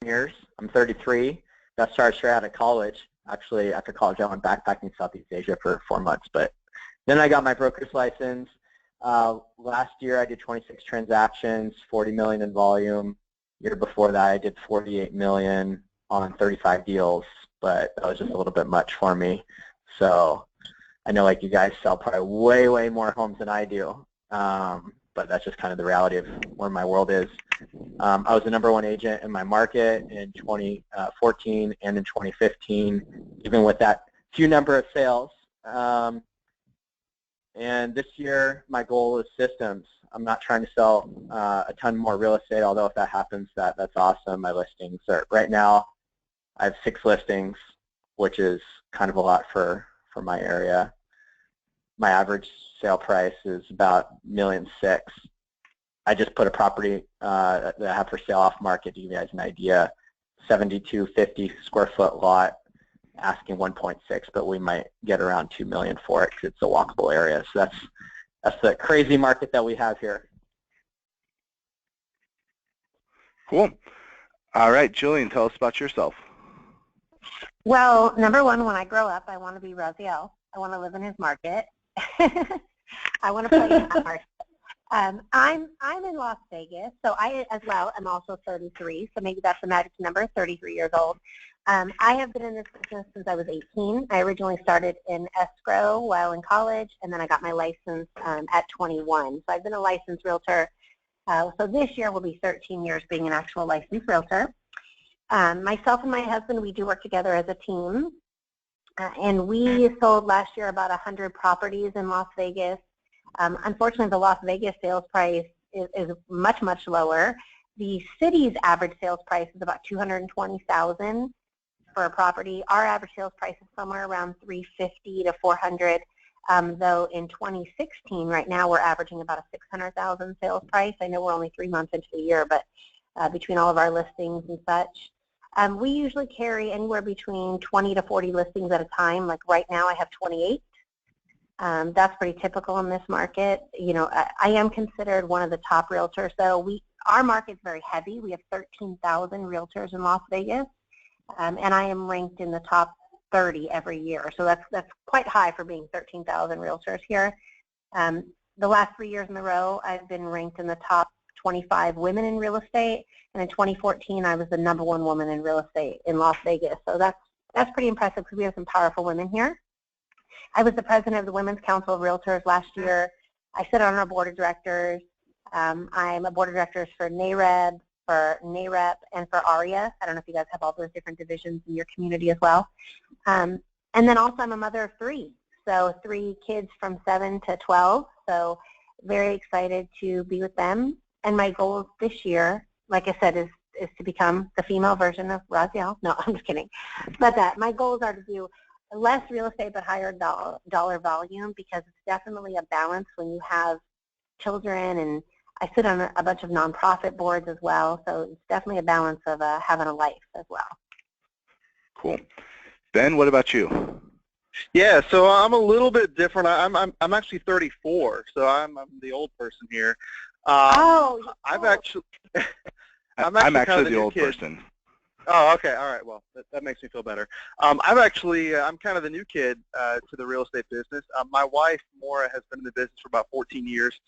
years. I'm 33. Got started straight out of college. Actually, after college, I went backpacking Southeast Asia for 4 months. But then I got my broker's license. Last year, I did 26 transactions, 40 million in volume. Year before that, I did 48 million on 35 deals, but that was just a little bit much for me. So I know like you guys sell probably way, way more homes than I do, but that's just kind of the reality of where my world is. I was the #1 agent in my market in 2014 and in 2015, even with that few number of sales. And this year, my goal is systems. I'm not trying to sell a ton more real estate, although if that happens, that's awesome. My listings are, right now, I have 6 listings, which is kind of a lot for my area. My average sale price is about $1.6 million. I just put a property that I have for sale off market to give you guys an idea, 7,250 square foot lot, asking 1.6, but we might get around 2 million for it because it's a walkable area. So that's the crazy market that we have here. Cool. All right, Jillian, tell us about yourself. Well, #1, when I grow up, I want to be Raziel. I want to live in his market. I want to play in that market. I'm in Las Vegas, so I as well am also 33, so maybe that's the magic number, 33 years old. I have been in this business since I was 18. I originally started in escrow while in college, and then I got my license at 21. So I've been a licensed realtor. So this year will be 13 years being an actual licensed realtor. Myself and my husband, we do work together as a team. And we sold last year about 100 properties in Las Vegas. Unfortunately, the Las Vegas sales price is much, much lower. The city's average sales price is about $220,000 for a property. Our average sales price is somewhere around $350 to $400. Though in 2016, right now, we're averaging about a $600,000 sales price. I know we're only 3 months into the year, but between all of our listings and such, we usually carry anywhere between 20 to 40 listings at a time. Like right now, I have 28. That's pretty typical in this market. You know, I am considered one of the top realtors. So our market's very heavy. We have 13,000 realtors in Las Vegas, and I am ranked in the top 30 every year. So that's quite high for being 13,000 realtors here. The last 3 years in a row, I've been ranked in the top 25 women in real estate, and in 2014, I was the #1 woman in real estate in Las Vegas. So that's pretty impressive because we have some powerful women here. I was the president of the Women's Council of Realtors last year. I sit on our board of directors. I'm a board of directors for NAREB, for NAREP, and for ARIA. I don't know if you guys have all those different divisions in your community as well. And then also I'm a mother of 3, so 3 kids from 7 to 12. So very excited to be with them. And my goal this year, like I said, is to become the female version of Raziel. No, I'm just kidding. But my goals are to do less real estate but higher dollar volume, because it's definitely a balance when you have children, and I sit on a bunch of nonprofit boards as well, so it's definitely a balance of having a life as well. Cool. Ben, what about you? Yeah, so I'm a little bit different. I'm actually 34, so I'm the old person here. I'm actually I'm actually the old person. Oh, okay. All right. Well, that makes me feel better. I'm kind of the new kid to the real estate business. My wife, Maura, has been in the business for about 14 years.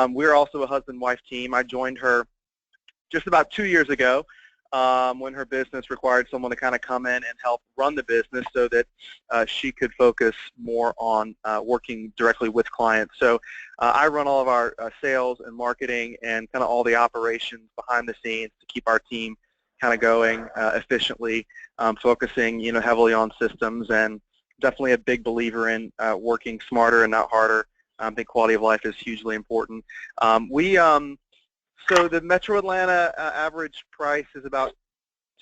We're also a husband-wife team. I joined her just about 2 years ago when her business required someone to kind of come in and help run the business so that she could focus more on working directly with clients. So I run all of our sales and marketing and kind of all the operations behind the scenes to keep our team kind of going efficiently, focusing heavily on systems, and definitely a big believer in working smarter and not harder. I think quality of life is hugely important. So the Metro Atlanta average price is about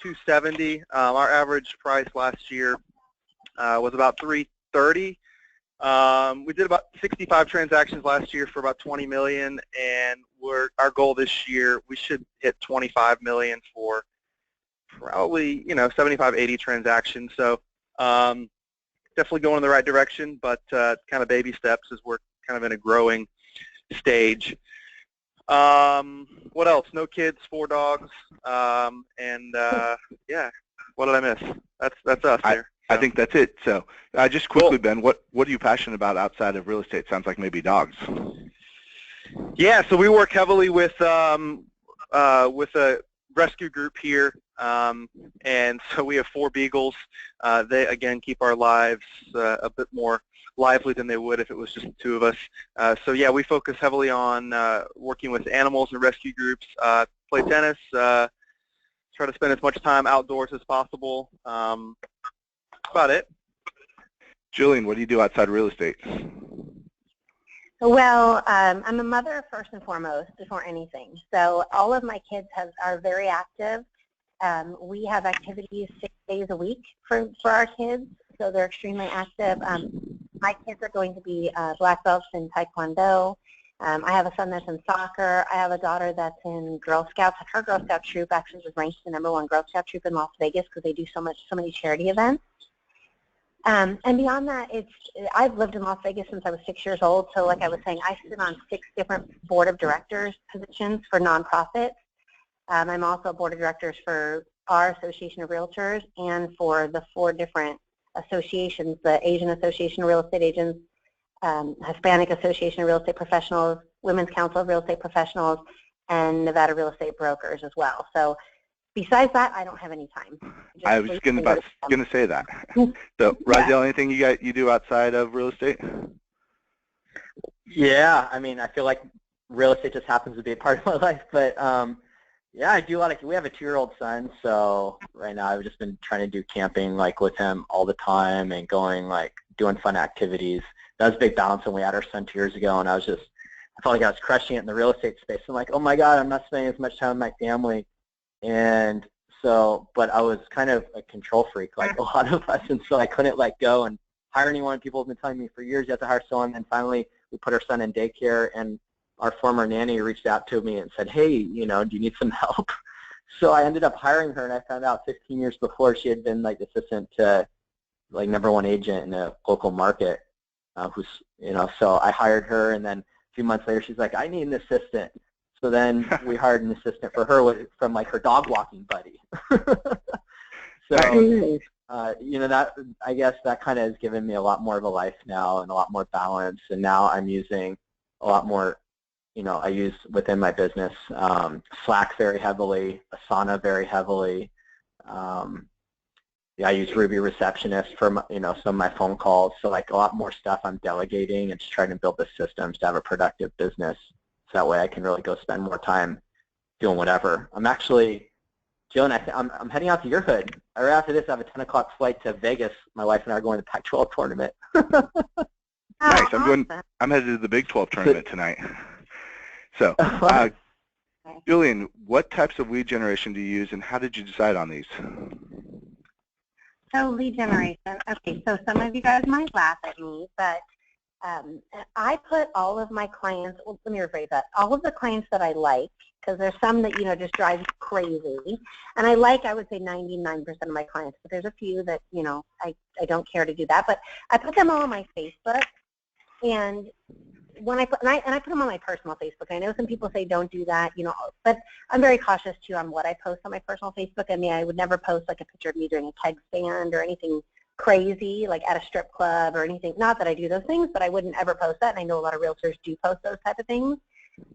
$270. Our average price last year was about $330. We did about 65 transactions last year for about 20 million, and our goal this year, we should hit 25 million for probably 75, 80 transactions. So definitely going in the right direction, but kind of baby steps as we're kind of in a growing stage. What else? No kids, 4 dogs, yeah. What did I miss? That's us there. I think that's it. So just quickly, Ben, what are you passionate about outside of real estate? Sounds like maybe dogs. Yeah, so we work heavily with a rescue group here, and so we have 4 beagles. They, again, keep our lives a bit more lively than they would if it was just the 2 of us. So yeah, we focus heavily on working with animals and rescue groups, play tennis, try to spend as much time outdoors as possible. That's about it. Jillian, what do you do outside real estate? Well, I'm a mother first and foremost before anything. So all of my kids are very active. We have activities 6 days a week for our kids, so they're extremely active. My kids are going to be black belts in Taekwondo. I have a son that's in soccer. I have a daughter that's in Girl Scouts. Her Girl Scout troop actually was ranked the #1 Girl Scout troop in Las Vegas because they do so many charity events. And beyond that, I've lived in Las Vegas since I was 6 years old. So like I was saying, I sit on 6 different board of directors positions for nonprofits. I'm also a board of directors for our Association of Realtors and for the 4 different associations, the Asian Association of Real Estate Agents, Hispanic Association of Real Estate Professionals, Women's Council of Real Estate Professionals, and Nevada Real Estate Brokers as well. So besides that, I don't have any time. I was going to say that. So, Raziel, anything you do outside of real estate? Yeah, I mean, I feel like real estate just happens to be a part of my life, but yeah, I do a lot of. We have a 2-year-old son, so right now I've just been trying to do camping like with him all the time and doing fun activities. That was a big balance when we had our son 2 years ago, and I felt like I was crushing it in the real estate space. I'm like, oh my God, I'm not spending as much time with my family. And so, but I was kind of a control freak, like a lot of us, and so I couldn't let go and hire anyone. People have been telling me for years you have to hire someone, and finally we put our son in daycare, and our former nanny reached out to me and said, hey, do you need some help? So I ended up hiring her, and I found out 15 years before she had been like assistant to like #1 agent in a local market, so I hired her, and then a few months later she's like, I need an assistant. So then we hired an assistant for her from like her dog walking buddy. So, that, I guess that kind of has given me a lot more of a life now and a lot more balance. And now I'm using a lot more, I use within my business Slack very heavily, Asana very heavily. I use Ruby Receptionist for some of my phone calls. So like a lot more stuff I'm delegating and just trying to build the systems to have a productive business. So that way I can really go spend more time doing whatever. I'm actually, Jillian, I'm heading out to your hood. Right after this, I have a 10 o'clock flight to Vegas. My wife and I are going to the Pac-12 tournament. Nice. I'm headed to the Big 12 tournament tonight. So, Jillian, what types of lead generation do you use, and how did you decide on these? So lead generation. Okay, so some of you guys might laugh at me, but I put all of my clients, well, let me rephrase that, all of the clients that I like, because there's some that, just drive you crazy, and I would say 99% of my clients, but there's a few that, I don't care to do that, but I put them all on my Facebook, and when I put them on my personal Facebook. I know some people say don't do that, but I'm very cautious too on what I post on my personal Facebook. I mean, I would never post like a picture of me doing a keg stand or anything crazy like at a strip club or anything. Not that I do those things, but I wouldn't ever post that, and I know a lot of realtors do post those type of things.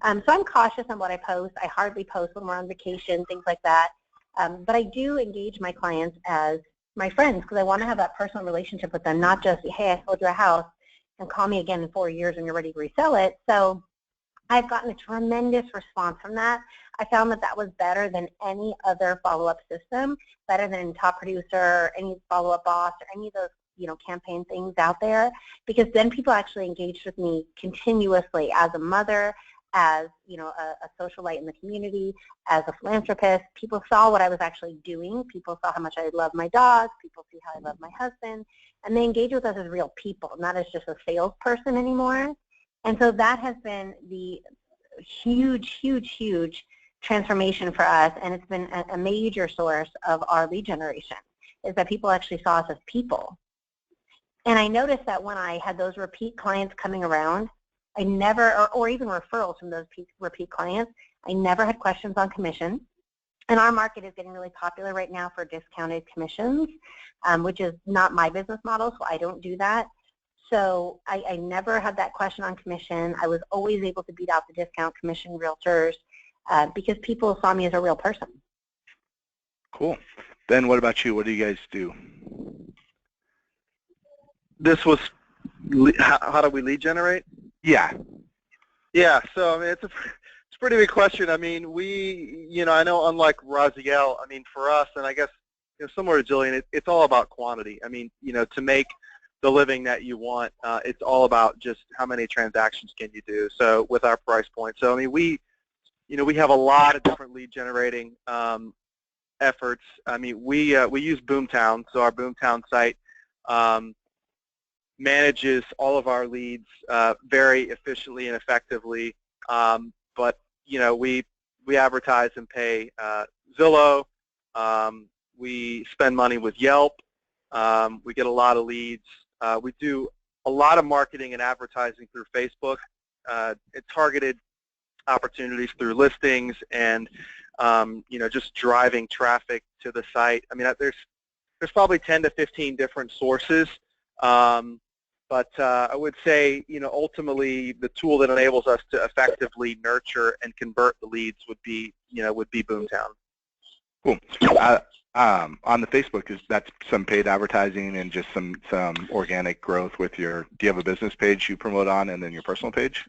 So I'm cautious on what I post. I hardly post when we're on vacation, things like that. But I do engage my clients as my friends because I want to have that personal relationship with them, not just, hey, I sold you a house and call me again in 4 years when you're ready to resell it. So I've gotten a tremendous response from that. I found that was better than any other follow-up system, better than Top Producer, any follow-up boss, or any of those campaign things out there, because then people actually engaged with me continuously as a mother, as a socialite in the community, as a philanthropist. People saw what I was actually doing. People saw how much I love my dogs. People see how I love my husband, and they engage with us as real people, not as just a salesperson anymore. And so that has been the huge, huge, huge transformation for us, and it's been a major source of our lead generation, is that people actually saw us as people. And I noticed that when I had those repeat clients coming around, I never, or even referrals from those repeat clients, I never had questions on commission. And our market is getting really popular right now for discounted commissions, which is not my business model, so I don't do that. So I never had that question on commission. I was always able to beat out the discount commission realtors because people saw me as a real person. Cool. Ben, what about you? What do you guys do? This was, how do we lead generate? Yeah. Yeah, so I mean, it's a pretty big question. I mean, I know unlike Raziel, I mean, for us, and I guess similar to Jillian, it's all about quantity. I mean, to make the living that you want, it's all about just how many transactions can you do. So with our price point, so I mean, we have a lot of different lead generating efforts. I mean, we use Boomtown, so our Boomtown site manages all of our leads very efficiently and effectively. But we advertise and pay Zillow. We spend money with Yelp. We get a lot of leads. We do a lot of marketing and advertising through Facebook. Targeted opportunities through listings and just driving traffic to the site. I mean, there's probably 10 to 15 different sources. But I would say, ultimately, the tool that enables us to effectively nurture and convert the leads would be Boomtown. Cool. On the Facebook, that's some paid advertising and just some organic growth with do you have a business page you promote on and then your personal page?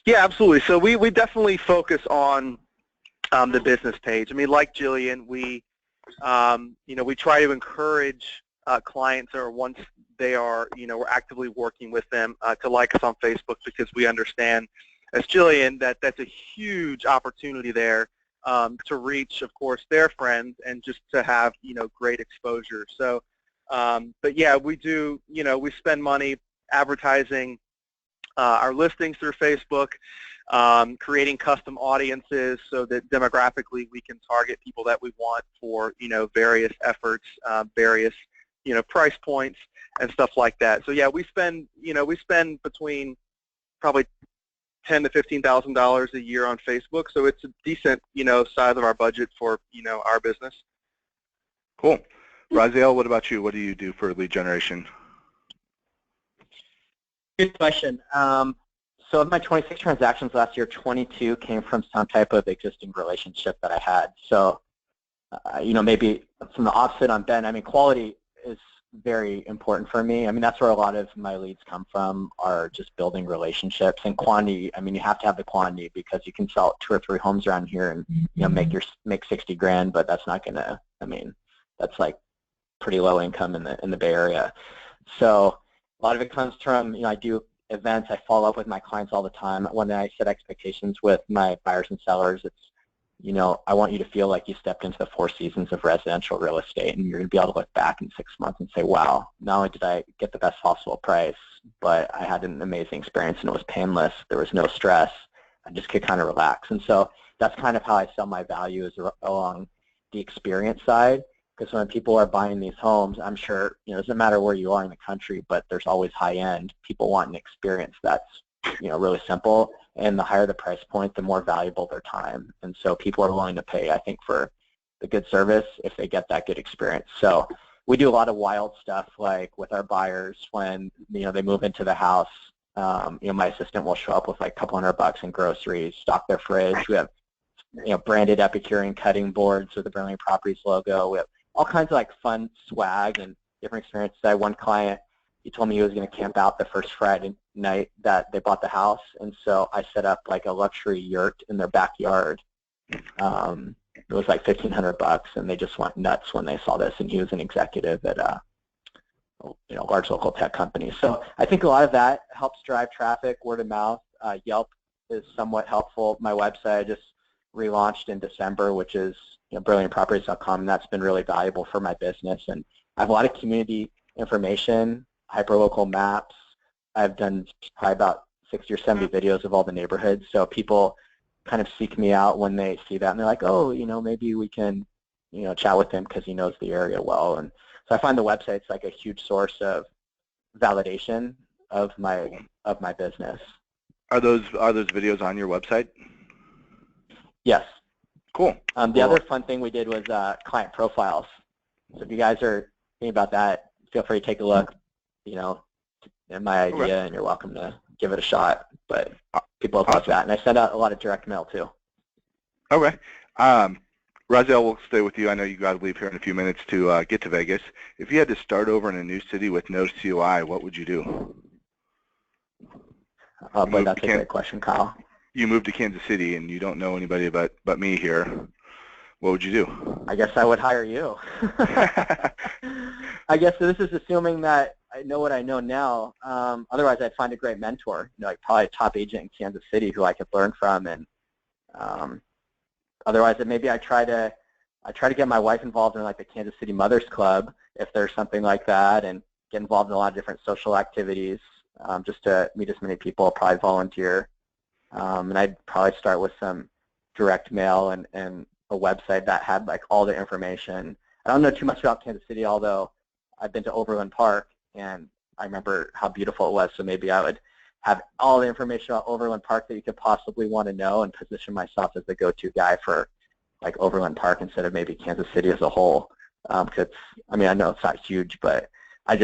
Yeah, absolutely. So we definitely focus on the business page. I mean, like Jillian, we try to encourage clients, or once they are, we're actively working with them to like us on Facebook, because we understand, as Jillian, that that's a huge opportunity there to reach, of course, their friends and just to have, great exposure. So, but yeah, we do, we spend money advertising our listings through Facebook, creating custom audiences so that demographically we can target people that we want for, various efforts, various, price points and stuff like that. So yeah, we spend between probably $10,000 to $15,000 a year on Facebook. So it's a decent, size of our budget for, our business. Cool. Raziel, what about you? What do you do for lead generation? Good question. So of my 26 transactions last year, 22 came from some type of existing relationship that I had. So, maybe from the opposite on Ben, I mean, quality is very important for me. I mean, that's where a lot of my leads come from, are just building relationships. And quantity, I mean, you have to have the quantity, because you can sell 2 or 3 homes around here and make 60 grand, but that's not gonna, I mean, that's like pretty low income in the Bay Area. So a lot of it comes from, I do events, I follow up with my clients all the time. When I set expectations with my buyers and sellers, it's, I want you to feel like you stepped into the 4 seasons of residential real estate, and you're going to be able to look back in 6 months and say, wow, not only did I get the best possible price, but I had an amazing experience, and it was painless. There was no stress. I just could kind of relax. And so that's kind of how I sell my value, is along the experience side. Because when people are buying these homes, I'm sure, it doesn't matter where you are in the country, but there's always high end. People want an experience that's, really simple. And the higher the price point, the more valuable their time. And so people are willing to pay, I think, for the good service if they get that good experience. So we do a lot of wild stuff, like with our buyers when, they move into the house. My assistant will show up with like a couple $100 in groceries, stock their fridge. We have, branded Epicurean cutting boards with the Brilliant Properties logo. We have all kinds of like fun swag and different experiences. I had one client, he told me he was going to camp out the first Friday night that they bought the house, and so I set up like a luxury yurt in their backyard. It was like $1,500, and they just went nuts when they saw this. And he was an executive at a large local tech company. So I think a lot of that helps drive traffic, word of mouth. Yelp is somewhat helpful. My website I just relaunched in December, which is brilliantproperties.com, and that's been really valuable for my business. And I have a lot of community information, hyperlocal maps. I've done probably about 60 or 70 videos of all the neighborhoods, so people kind of seek me out when they see that, and they're like, oh, maybe we can, chat with him because he knows the area well. And so I find the website's like a huge source of validation of my business. Are those videos on your website? Yes. Cool. The other fun thing we did was client profiles. So if you guys are thinking about that, feel free to take a look. You know, in my idea, and you're welcome to give it a shot. But people have loved that, and I send out a lot of direct mail too. Okay. Raziel, we'll stay with you. I know you got to leave here in a few minutes to get to Vegas. If you had to start over in a new city with no COI, what would you do? But that's a great question, Kyle. You moved to Kansas City and you don't know anybody but me here. What would you do? I guess I would hire you. I guess this is assuming that I know what I know now. Otherwise, I'd find a great mentor, you know, like probably a top agent in Kansas City who I could learn from. And otherwise, maybe I try to get my wife involved in like the Kansas City Mothers Club, if there's something like that, and get involved in a lot of different social activities, just to meet as many people. Probably volunteer, and I'd probably start with some direct mail and a website that had like all the information. I don't know too much about Kansas City, although I've been to Overland Park and I remember how beautiful it was. So maybe I would have all the information about Overland Park that you could possibly want to know and position myself as the go-to guy for like Overland Park instead of maybe Kansas City as a whole. Because I mean, I know it's not huge, but I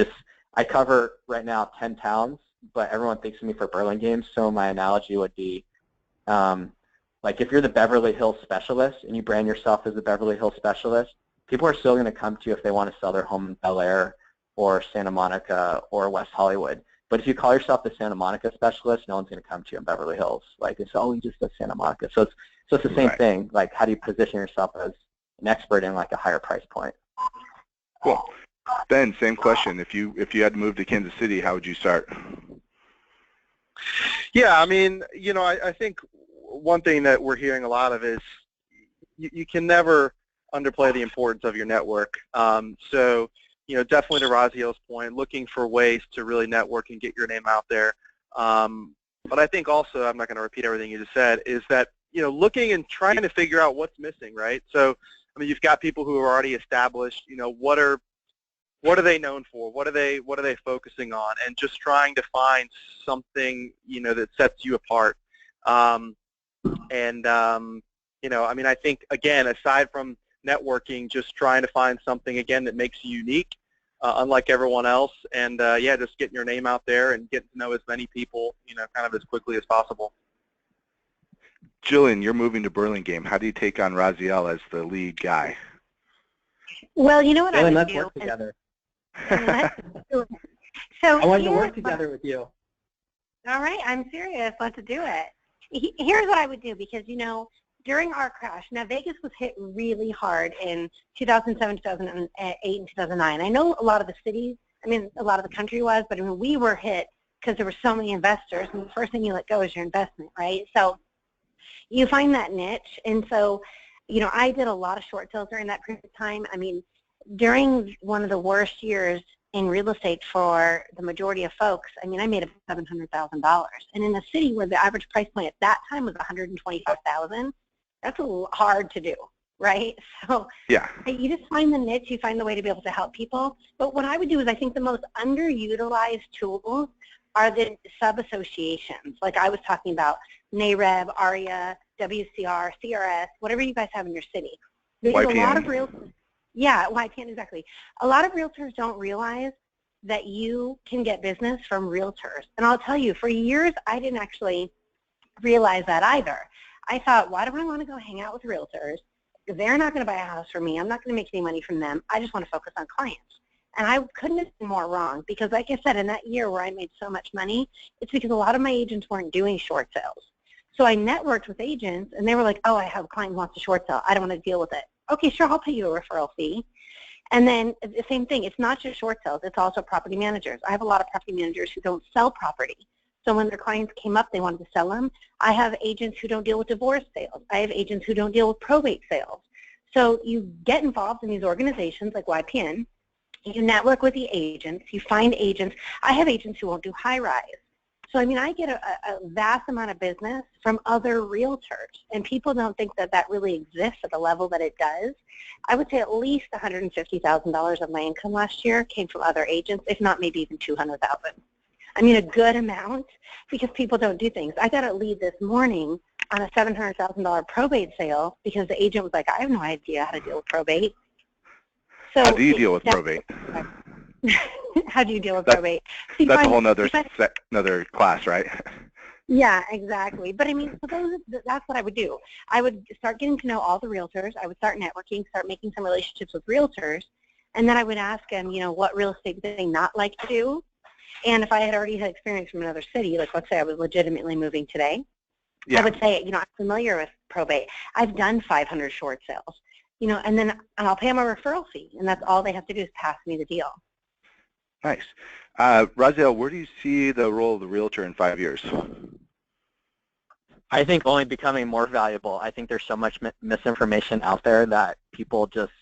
cover right now 10 towns, but everyone thinks of me for Burlingame. So my analogy would be, like if you're the Beverly Hills specialist and you brand yourself as the Beverly Hills specialist, people are still going to come to you if they want to sell their home in Bel Air or Santa Monica or West Hollywood. But if you call yourself the Santa Monica specialist, no one's going to come to you in Beverly Hills. Like it's always just the Santa Monica. So it's the same thing. Like how do you position yourself as an expert in like a higher price point? Cool. Ben, same question. If you had to move to Kansas City, how would you start? Yeah, I mean, you know, I think one thing that we're hearing a lot of is you can never underplay the importance of your network. So, you know, definitely to Raziel's point, looking for ways to really network and get your name out there. But I think also, I'm not going to repeat everything you just said, is that, you know, looking and trying to figure out what's missing, right? So, I mean, you've got people who are already established, you know, what are they known for? What are they focusing on? And just trying to find something, you know, that sets you apart. You know, I mean, I think, again, aside from networking, just trying to find something, again, that makes you unique, unlike everyone else. And, yeah, just getting your name out there and getting to know as many people, you know, kind of as quickly as possible. Jillian, you're moving to Burlingame. How do you take on Raziel as the lead guy? Well, you know what Jillian, I would let's do? work together. So I wanted to work together with you. All right, I'm serious. Let's do it. Here's what I would do, because, you know, during our crash, now Vegas was hit really hard in 2007, 2008, and 2009. I know a lot of the cities, I mean, a lot of the country was, but I mean, we were hit because there were so many investors, and the first thing you let go is your investment, right? So you find that niche, and so, you know, I did a lot of short sales during that period of time. I mean, during one of the worst years in real estate for the majority of folks, I mean, I made about $700,000. And in a city where the average price point at that time was $125,000, that's a little hard to do, right? So yeah, you just find the niche, you find the way to be able to help people. But what I would do is I think the most underutilized tools are the sub-associations. Like I was talking about, NAREB, ARIA, WCR, CRS, whatever you guys have in your city. Because YPN. a lot of realtors, yeah, YPN, exactly. A lot of realtors don't realize that you can get business from realtors. And I'll tell you, for years, I didn't actually realize that either. I thought, why do I want to go hang out with realtors? They're not going to buy a house from me. I'm not going to make any money from them. I just want to focus on clients. And I couldn't have been more wrong, because like I said, in that year where I made so much money, it's because a lot of my agents weren't doing short sales. So I networked with agents, and they were like, oh, I have a client who wants to short sell. I don't want to deal with it. Okay, sure, I'll pay you a referral fee. And then the same thing, it's not just short sales, it's also property managers. I have a lot of property managers who don't sell property. So when their clients came up, they wanted to sell them. I have agents who don't deal with divorce sales. I have agents who don't deal with probate sales. So you get involved in these organizations like YPN, you network with the agents, you find agents. I have agents who won't do high-rise. So, I mean, I get a vast amount of business from other realtors, and people don't think that that really exists at the level that it does. I would say at least $150,000 of my income last year came from other agents, if not maybe even $200,000. I mean, a good amount, because people don't do things. I got a lead this morning on a $700,000 probate sale because the agent was like, I have no idea how to deal with probate. So how do you deal with probate? How do you deal with probate? That's a whole another class, right? Yeah, exactly. But I mean, that's what I would do. I would start getting to know all the realtors. I would start networking, start making some relationships with realtors, and then I would ask them, you know, what real estate do they not like to do? And if I had already had experience from another city, like let's say I was legitimately moving today, I would say, you know, I'm familiar with probate. I've done 500 short sales, you know, and I'll pay them a referral fee, and that's all they have to do is pass me the deal. Nice. Raziel, where do you see the role of the realtor in 5 years? I think only becoming more valuable. I think there's so much misinformation out there that people just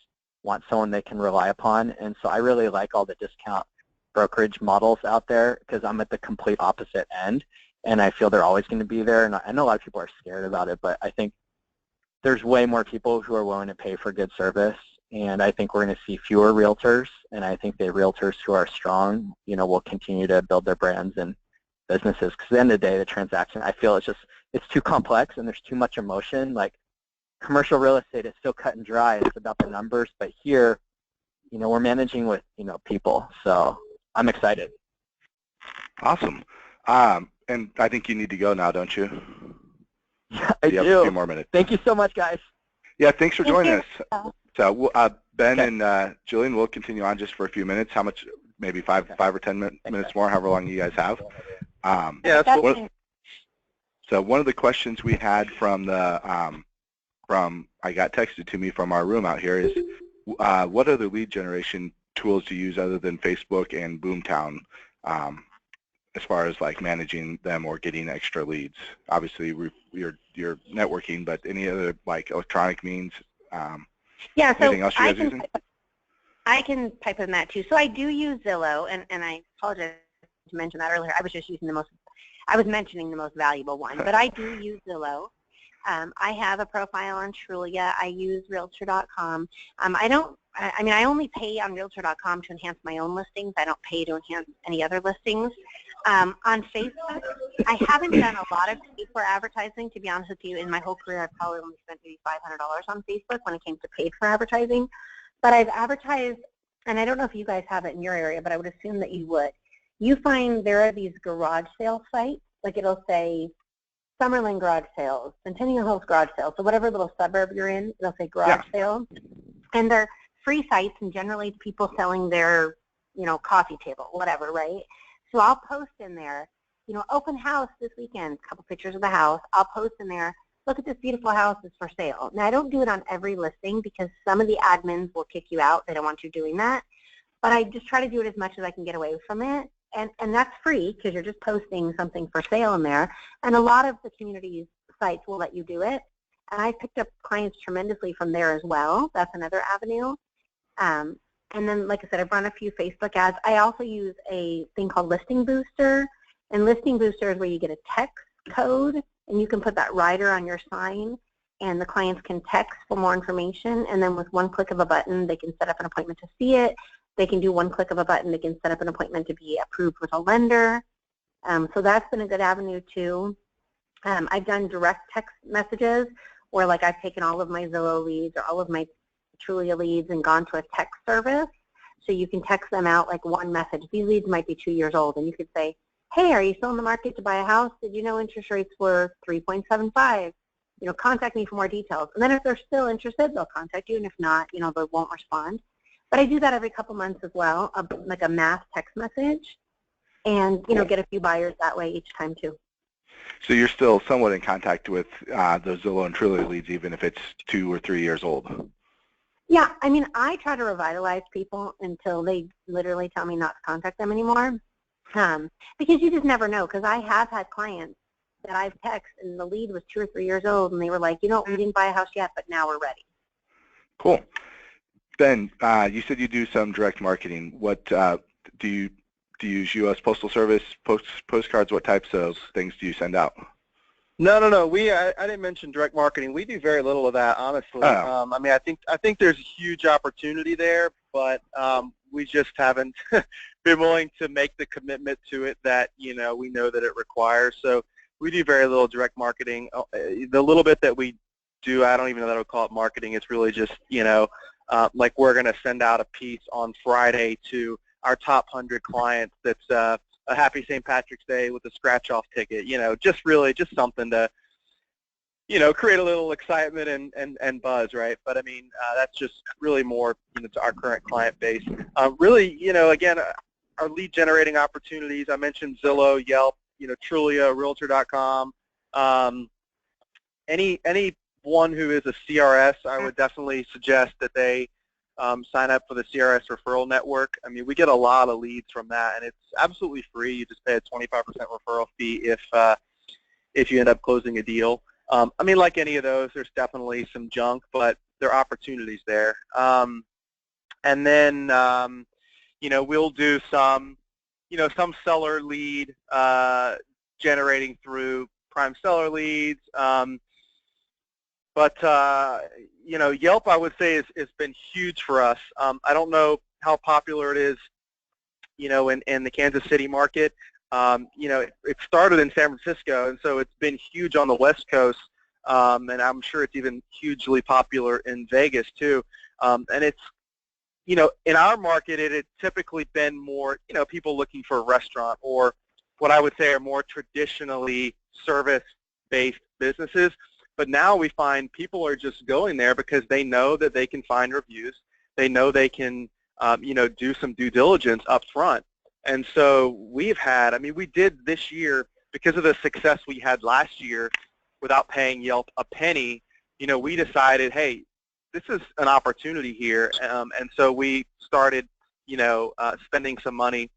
want someone they can rely upon. And so I really like all the discount brokerage models out there because I'm at the complete opposite end. And I feel they're always going to be there. And I know a lot of people are scared about it, but I think there's way more people who are willing to pay for good service. And I think we're going to see fewer realtors. And I think the realtors who are strong, you know, will continue to build their brands and businesses. Because at the end of the day, the transaction, I feel it's too complex and there's too much emotion. Like commercial real estate is so cut and dry. It's about the numbers. But here, you know, we're managing with, you know, people. So I'm excited. Awesome. And I think you need to go now, don't you? Yeah, I do. You have a few more minutes. Thank you so much, guys. Yeah, thanks for joining us. So Ben Okay. and Jillian, we'll continue on just for a few minutes. How much? Maybe five or 10 minutes more, however long you guys have. Yeah, that's cool. So one of the questions we had from I got texted to me from our room out here is, what other lead generation tools do you use other than Facebook and Boomtown, as far as like managing them or getting extra leads? Obviously, you're networking, but any other like electronic means? Yeah, so anything else you guys using? I can pipe in that too. So I do use Zillow, and I apologize to mention that earlier. I was just using I was mentioning the most valuable one, but I do use Zillow. I have a profile on Trulia. I use Realtor.com. I only pay on Realtor.com to enhance my own listings. I don't pay to enhance any other listings. On Facebook, I haven't done a lot of paid for advertising, to be honest with you. In my whole career, I've probably only spent maybe $500 on Facebook when it came to paid for advertising. But I've advertised, and I don't know if you guys have it in your area, but I would assume that you would. You find there are these garage sale sites, like it'll say Summerlin garage sales, Centennial Hills garage sales, so whatever little suburb you're in, it'll say garage sales. And they're free sites, and generally people selling their, you know, coffee table, whatever, right? So I'll post in there, you know, open house this weekend, a couple pictures of the house. I'll post in there, look at this beautiful house, it's for sale. Now, I don't do it on every listing because some of the admins will kick you out. They don't want you doing that. But I just try to do it as much as I can get away from it. And that's free because you're just posting something for sale in there. And a lot of the community's sites will let you do it. And I've picked up clients tremendously from there as well. That's another avenue. And then, like I said, I've run a few Facebook ads. I also use a thing called Listing Booster. And Listing Booster is where you get a text code, and you can put that rider on your sign, and the clients can text for more information. And then with one click of a button, they can set up an appointment to see it. They can do one click of a button. They can set up an appointment to be approved with a lender. So that's been a good avenue, too. I've done direct text messages where, like, I've taken all of my Zillow leads or all of my Trulia leads and gone to a text service. So you can text them out, like, one message. These leads might be 2 years old, and you could say, hey, are you still in the market to buy a house? Did you know interest rates were 3.75? You know, contact me for more details. And then if they're still interested, they'll contact you, and if not, you know, they won't respond. But I do that every couple months as well, like a mass text message, and, you know, get a few buyers that way each time too. So you're still somewhat in contact with those Zillow and Trulia leads, even if it's 2 or 3 years old? Yeah, I mean, I try to revitalize people until they literally tell me not to contact them anymore, because you just never know. Because I have had clients that I've texted, and the lead was 2 or 3 years old, and they were like, you know, we didn't buy a house yet, but now we're ready. Cool. Ben, you said you do some direct marketing. What do you use? U.S. Postal Service, postcards? What types of things do you send out? No. I didn't mention direct marketing. We do very little of that, honestly. Oh. I mean, I think there's a huge opportunity there, but we just haven't been willing to make the commitment to it that, we know that it requires. So we do very little direct marketing. The little bit that we do, I don't even know that I would call it marketing. It's really just, like we're going to send out a piece on Friday to our top 100 clients that's a happy St. Patrick's Day with a scratch-off ticket, just something to, create a little excitement and buzz, right? But I mean, that's just really more, to our current client base. Really, again, our lead generating opportunities, I mentioned Zillow, Yelp, Trulia, Realtor.com. Anyone who is a CRS, I would definitely suggest that they sign up for the CRS referral network. I mean, we get a lot of leads from that, and it's absolutely free. You just pay a 25% referral fee if you end up closing a deal. I mean, like any of those, there's definitely some junk, but there are opportunities there. And then, we'll do some seller lead generating through prime seller leads. But Yelp, I would say, has been huge for us. I don't know how popular it is, in the Kansas City market. It started in San Francisco, and so it's been huge on the West Coast, and I'm sure it's even hugely popular in Vegas too. And it's, in our market, it had typically been more, people looking for a restaurant, or what I would say are more traditionally service-based businesses. But now we find people are just going there because they know that they can find reviews. They know they can, do some due diligence up front. And so we've had, we did this year, because of the success we had last year without paying Yelp a penny, we decided, hey, this is an opportunity here. And so we started, spending some money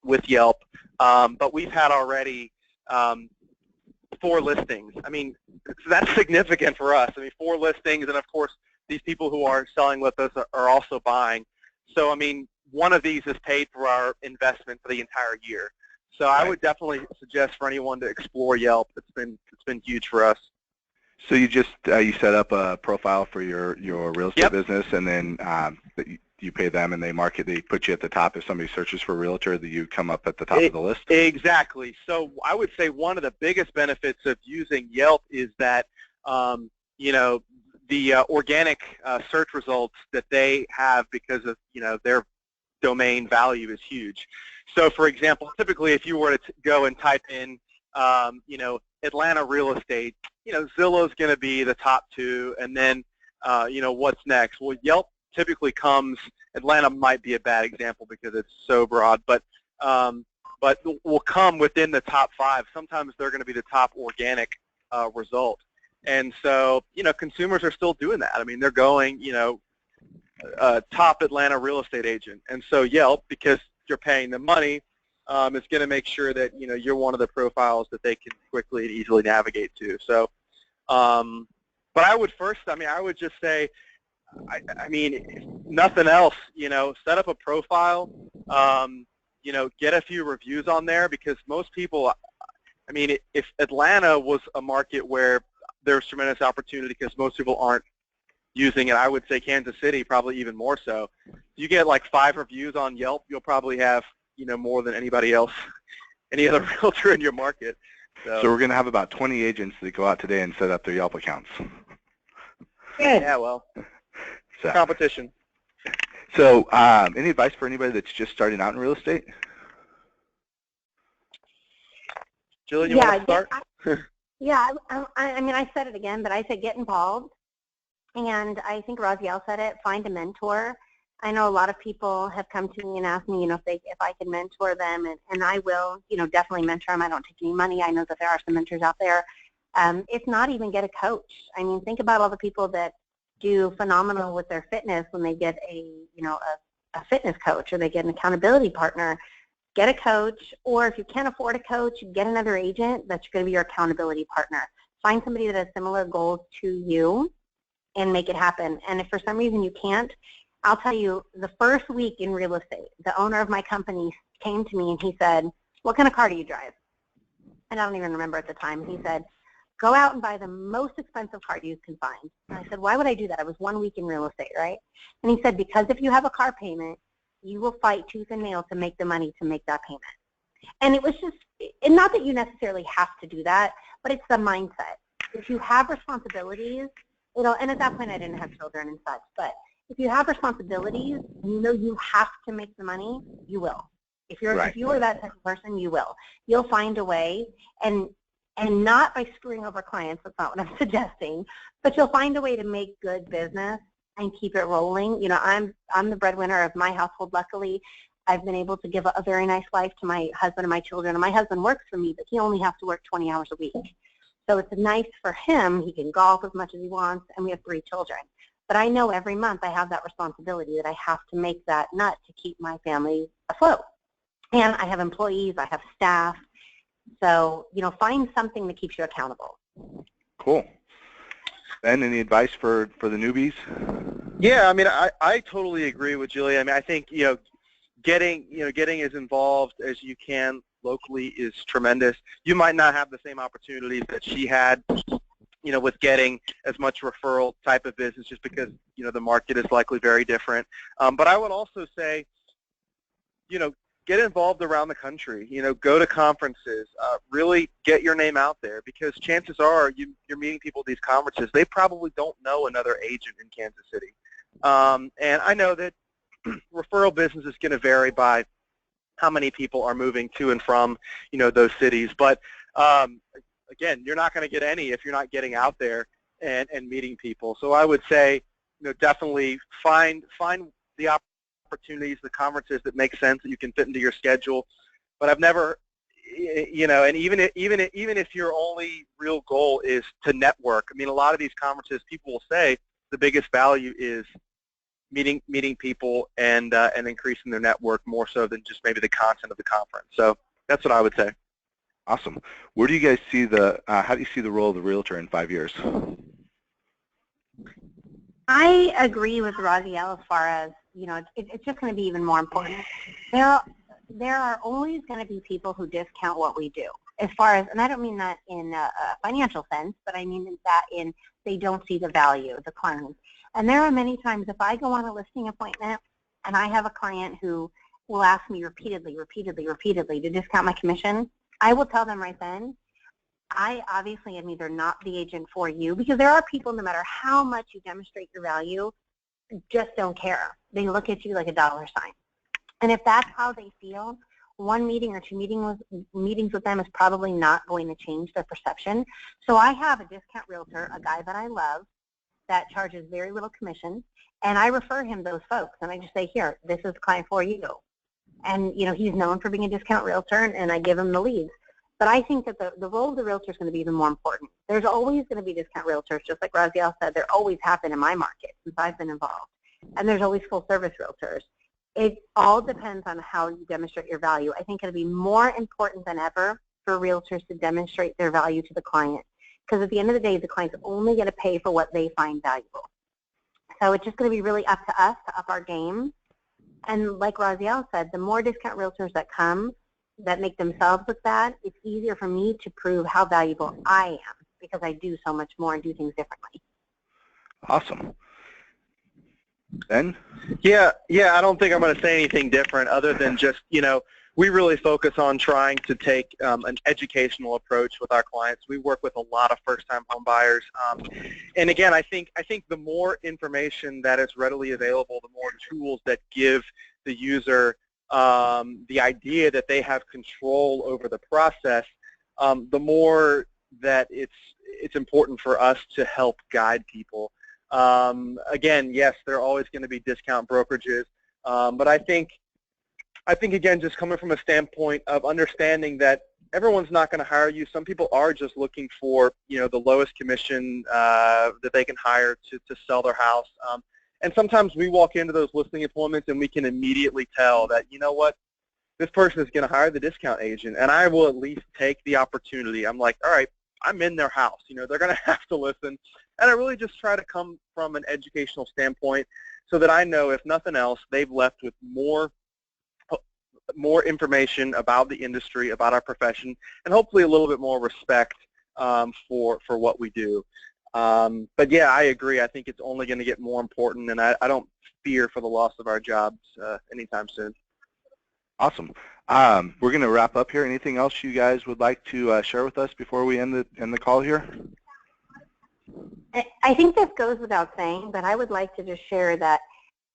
with Yelp. But we've had already 4 listings. That's significant for us. 4 listings, and of course, these people who are selling with us are also buying. So, one of these is paid for our investment for the entire year. So I would definitely suggest for anyone to explore Yelp. It's been huge for us. So you just you set up a profile for your real estate business, and then you pay them, and they put you at the top. If somebody searches for realtor, that you come up at the top of the list? Exactly. So I would say one of the biggest benefits of using Yelp is that, the organic search results that they have because of, their domain value is huge. So for example, typically if you were to go and type in, Atlanta real estate, Zillow's going to be the top 2, and then, what's next? Well, Yelp typically comes, Atlanta might be a bad example because it's so broad, but will come within the top 5. Sometimes they're going to be the top organic result. And so, consumers are still doing that. They're going, top Atlanta real estate agent. And so Yelp, because you're paying them money, is going to make sure that, you're one of the profiles that they can quickly and easily navigate to. So, but I would first, I would just say, if nothing else, set up a profile, get a few reviews on there, because most people, if Atlanta was a market where there's tremendous opportunity because most people aren't using it, I would say Kansas City probably even more so. You get like 5 reviews on Yelp, you'll probably have, more than anybody else, any other realtor in your market. So we're going to have about 20 agents that go out today and set up their Yelp accounts. Yeah, well, competition. So any advice for anybody that's just starting out in real estate? Jillian, you want to start? I said it again, but I said get involved. And I think Raziel said it, find a mentor. I know a lot of people have come to me and asked me, if I can mentor them, and I will, definitely mentor them. I don't take any money. I know that there are some mentors out there. If not, even get a coach. Think about all the people that do phenomenal with their fitness when they get a fitness coach, or they get an accountability partner. Get a coach, or if you can't afford a coach, get another agent that's going to be your accountability partner. Find somebody that has similar goals to you and make it happen. And if for some reason you can't, I'll tell you, the first week in real estate, the owner of my company came to me and he said, what kind of car do you drive? And I don't even remember at the time. He said, go out and buy the most expensive car you can find. And I said, why would I do that? I was 1 week in real estate, right? And he said, because if you have a car payment, You will fight tooth and nail to make the money to make that payment. And it was just, and not that you necessarily have to do that, but it's the mindset. If you have responsibilities, you know, and at that point I didn't have children and such, but if you have responsibilities, you know you have to make the money, you will. If you are that type of person, you will. You'll find a way, and not by screwing over clients, that's not what I'm suggesting, but you'll find a way to make good business and keep it rolling. You know, I'm the breadwinner of my household, luckily. I've been able to give a very nice life to my husband and my children, and my husband works for me, but he only has to work 20 hours a week. So it's nice for him. He can golf as much as he wants, and we have 3 children. But I know every month I have that responsibility that I have to make that nut to keep my family afloat. And I have employees, I have staff. So, you know, find something that keeps you accountable. Cool. Ben, any advice for the newbies? Yeah, I mean, I totally agree with Jillian. I mean, I think, you know, getting as involved as you can locally is tremendous. You might not have the same opportunities that she had, you know, with getting as much referral type of business, just because, you know, the market is likely very different. But I would also say, you know, get involved around the country. You know, go to conferences. Really get your name out there, because chances are you're meeting people at these conferences. They probably don't know another agent in Kansas City. And I know that referral business is going to vary by how many people are moving to and from, you know, those cities. But again, you're not going to get any if you're not getting out there and meeting people. So I would say, you know, definitely find the opportunities, the conferences that make sense, that you can fit into your schedule. But I've never, you know, and even if your only real goal is to network, I mean, a lot of these conferences, people will say the biggest value is meeting people and increasing their network more so than just maybe the content of the conference. So that's what I would say. Awesome. Where do you guys see how do you see the role of the realtor in 5 years? I agree with Raziel as far as, you know, it's just going to be even more important. There are always going to be people who discount what we do, as far as, and I don't mean that in a financial sense, but I mean that in they don't see the value, the clients. And there are many times if I go on a listing appointment and I have a client who will ask me repeatedly to discount my commission, I will tell them right then, I obviously am either not the agent for you, because there are people, no matter how much you demonstrate your value, just don't care. They look at you like a dollar sign. And if that's how they feel, one meeting or 2 meetings with them is probably not going to change their perception. So I have a discount realtor, a guy that I love, that charges very little commission, and I refer him those folks, and I just say, here, this is a client for you. And, you know, he's known for being a discount realtor, and I give him the leads. But I think that the role of the realtor is going to be even more important. There's always going to be discount realtors, just like Raziel said. There always have been in my market since I've been involved. And there's always full-service realtors. It all depends on how you demonstrate your value. I think it'll be more important than ever for realtors to demonstrate their value to the client. Because at the end of the day, the client's only going to pay for what they find valuable. So it's just going to be really up to us to up our game. And like Raziel said, the more discount realtors that come that make themselves look bad, it's easier for me to prove how valuable I am, because I do so much more and do things differently. Awesome. Ben? Yeah, I don't think I'm going to say anything different other than just, you know, we really focus on trying to take an educational approach with our clients. We work with a lot of first-time home buyers. And again, I think the more information that is readily available, the more tools that give the user the idea that they have control over the process, the more that it's important for us to help guide people. Again, yes, there are always going to be discount brokerages, but I think again, just coming from a standpoint of understanding that everyone's not going to hire you. Some people are just looking for, you know, the lowest commission that they can hire to sell their house. And sometimes we walk into those listing appointments and we can immediately tell that, you know what, this person is going to hire the discount agent, and I will at least take the opportunity. I'm like, all right, I'm in their house. You know, they're going to have to listen. And I really just try to come from an educational standpoint so that I know, if nothing else, they've left with more information about the industry, about our profession, and hopefully a little bit more respect for what we do. But yeah, I agree. I think it's only going to get more important, and I don't fear for the loss of our jobs anytime soon. Awesome. We're going to wrap up here. Anything else you guys would like to share with us before we end the call here? I think this goes without saying, but I would like to just share that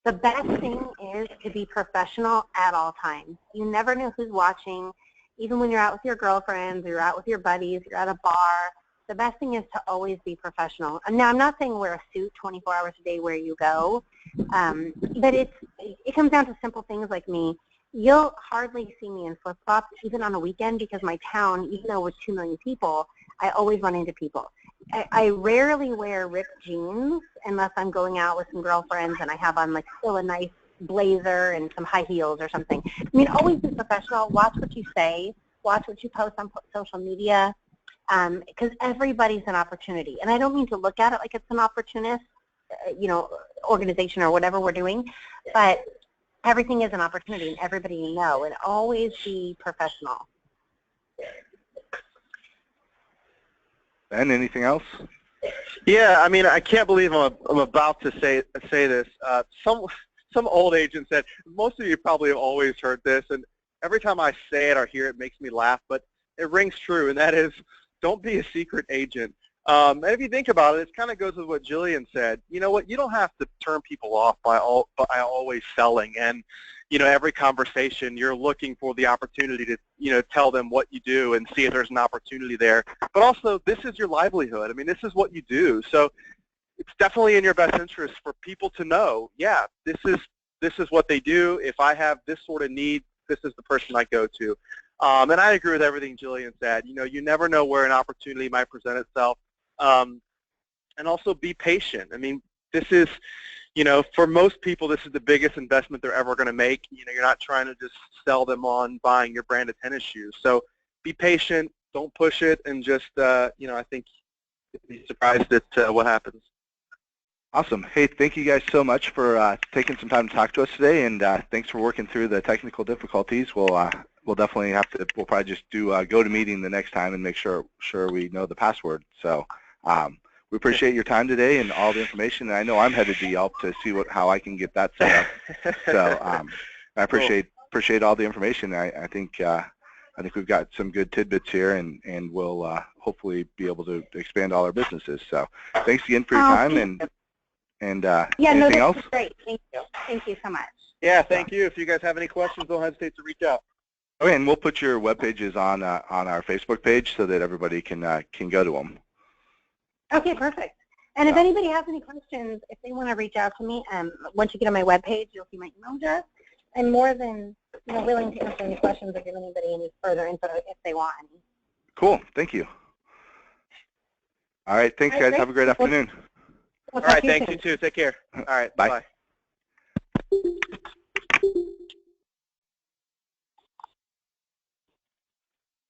the best thing is to be professional at all times. You never know who's watching. Even when you're out with your girlfriends, or you're out with your buddies, you're at a bar, the best thing is to always be professional. And now I'm not saying wear a suit 24 hours a day where you go, but it comes down to simple things like me. You'll hardly see me in flip-flops, even on a weekend, because my town, even though we're 2 million people, I always run into people. I rarely wear ripped jeans unless I'm going out with some girlfriends and I have on like still a nice blazer and some high heels or something. I mean, always be professional. Watch what you say. Watch what you post on social media, because everybody's an opportunity. And I don't mean to look at it like it's an opportunist, organization or whatever we're doing, but everything is an opportunity, and everybody you know, and always be professional. Ben, anything else? Yeah, I mean, I can't believe I'm about to say this. Some old agent said, most of you probably have always heard this, and every time I say it or hear it makes me laugh, but it rings true, and that is, don't be a secret agent. And if you think about it, it kind of goes with what Jillian said. You know what? You don't have to turn people off by always selling. And, every conversation, you're looking for the opportunity to, tell them what you do and see if there's an opportunity there. But also, this is your livelihood. I mean, this is what you do. So it's definitely in your best interest for people to know, yeah, this is what they do. If I have this sort of need, this is the person I go to. And I agree with everything Jillian said. You never know where an opportunity might present itself. And also be patient. I mean, this is, for most people, this is the biggest investment they're ever going to make. You're not trying to just sell them on buying your branded tennis shoes. So be patient, don't push it, and just, I think you'll be surprised at what happens. Awesome. Hey, thank you guys so much for taking some time to talk to us today, and thanks for working through the technical difficulties. We'll definitely we'll probably just do GoToMeeting the next time and make sure we know the password. So we appreciate your time today and all the information. And I know I'm headed to Yelp to see how I can get that set up. So I appreciate all the information. I think we've got some good tidbits here, and we'll hopefully be able to expand all our businesses. So thanks again for your time. And anything else? Great. Thank you. Thank you so much. Yeah, thank you. If you guys have any questions, don't hesitate to reach out. Okay, and we'll put your web pages on our Facebook page so that everybody can go to them. Okay, perfect. And if anybody has any questions, if they want to reach out to me, once you get on my web page, you'll see my email address. I'm more than willing to answer any questions or give anybody any further info if they want any. Cool. Thank you. All right. Thanks, guys. Have a great afternoon. All right. Thanks, you too. Take care. All right. Bye.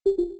Bye.